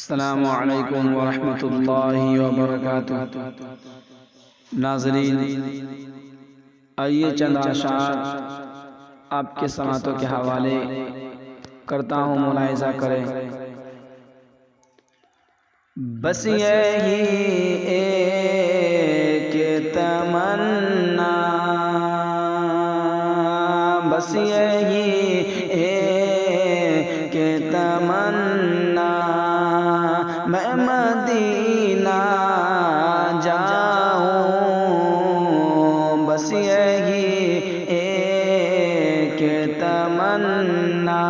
السلام علیکم ورحمۃ اللہ وبرکاتہ۔ ناظرین، آئیے چند اشعار آپ کے سماعتوں کے حوالے کرتا ہوں، ملاحظہ کریں۔ بس یہی ایک تمنا، بس یہی ایک تمنا، میں مدینہ جاؤں، بس یہی ایک تمنا،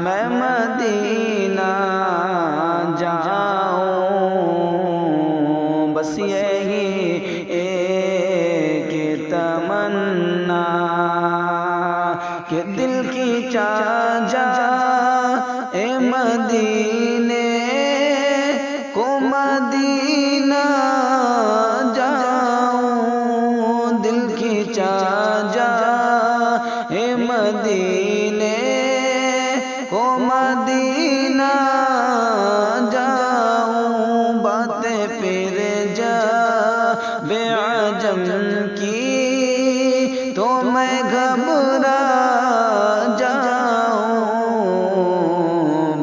میں مدینہ جاؤں، بس یہی ایک تمنا، کہ دل کی چاہ اے مدینے کو مدینہ جاؤں، دل کی چاہ اے مدینے کو مدینہ جاؤں، باتیں پھر جا بے عجم کی تو میں گھبرا جاؤں،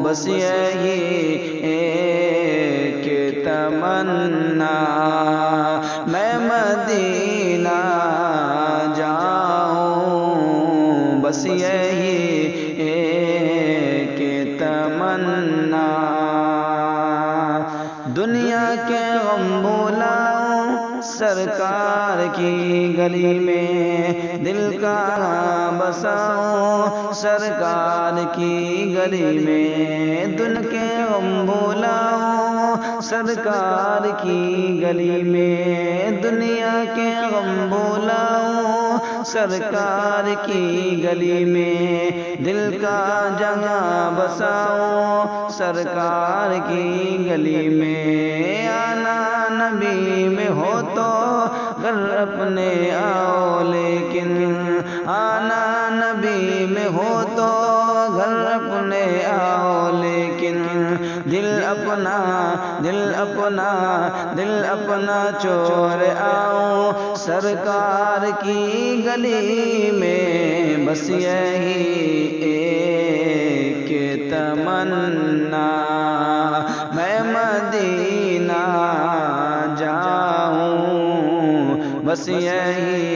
بس یہی ایک تمنا، میں مدینہ جاؤں، بس یہی ایک تمنا، دنیا کے غم بھلاؤں سرکار کی گلی میں، دل کا بساؤں سرکار کی گلی میں، دنیا کے غم بھلاؤں سرکار کی گلی میں، دنیا کے غم بھلاؤں سرکار کی گلی میں، دل کا جگہ بساؤں سرکار کی گلی میں، آنا نبی میں ہو تو گھر اپنے آؤ، لیکن آنا نبی میں ہو تو گھر اپنے آؤ، لیکن دل اپنا چھوڑ آؤں سرکار کی گلی میں، بس یہی ایک تمنا، میں مدینہ جاؤں، بس یہی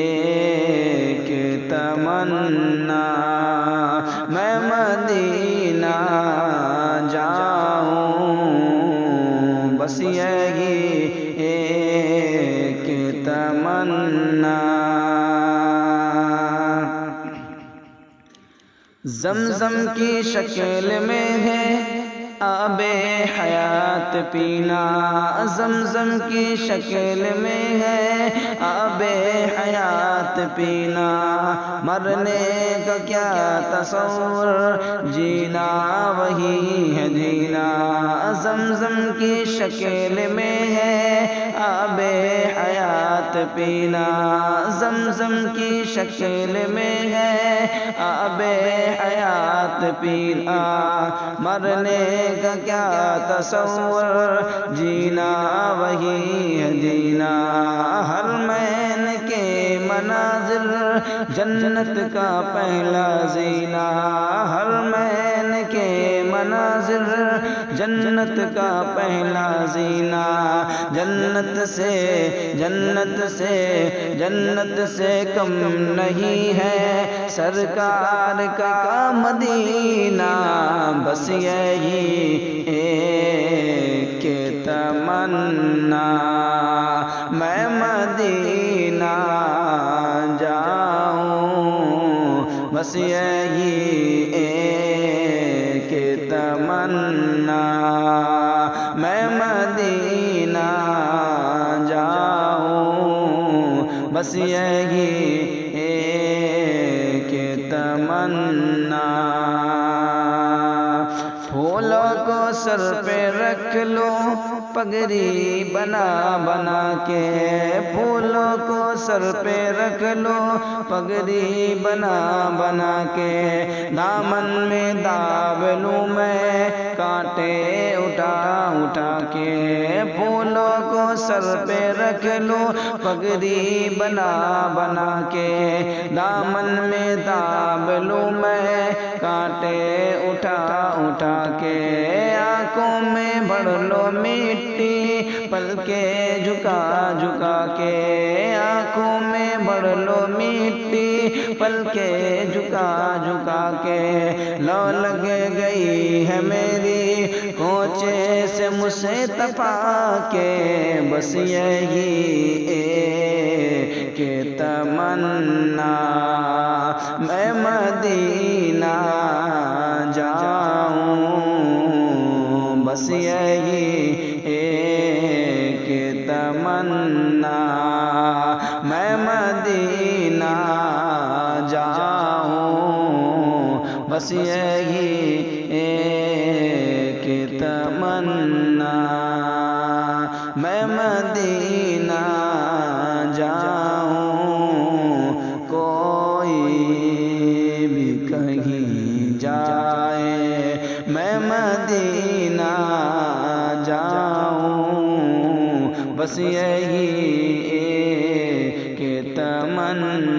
ایک تمنا، میں مدینہ جاؤں، بس یہی ایک تمنا۔ زمزم کی شکل میں ہے آب حیات پینا، زمزم کی شکل میں ہے آب حیات پینا، مرنے کا کیا تصور جینا وہی ہے جینا، زمزم کی شکل میں ہے آب حیات پینا، زمزم کی شکل میں ہے آب حیات پینا، مرنے کا کیا تصور جینا وہی ہے جینا، ہر مین کے مناظر جنت کا پہلا زینہ، ہر مین کے مناظر جنت کا پہلا زینہ، جنت سے کم نہیں ہے سرکار کا مدینہ، بس یہی ایک تمنا، میں مدینہ جاؤں، بس یہی ایک تمنا، میں مدینہ جاؤں، بس یہی ایک تمنا، پھولوں کو سر پہ رکھ لو پگڑی بنا بنا کے پھولوں کو سر پہ رکھ لو، پگڑی بنا بنا کے دامن میں داب لوں میں کانٹے اٹھا اٹھا کے، پھولوں کو سر پہ رکھ لو پگڑی بنا بنا کے دامن میں داب لوں میں کانٹے اٹھا اٹھا کے، آنکھوں میں بھر لو مٹی پلکیں جھکا جھکا کے، آنکھوں میں بھر لو مٹی پلکیں جھکا جھکا کے، لو لگ گئی ہے میری کوچے سے مصطفیٰ کے، بس یہی ایک تمنا میں مدینہ جاؤں، بس یہی ایک تمنا میں مدینہ جاؤں، بس یہی ایک تمنا میں مدینہ جاؤں، کوئی بھی کہیں جائے میں مدینہ جاؤں، بس یہی ایک تمنا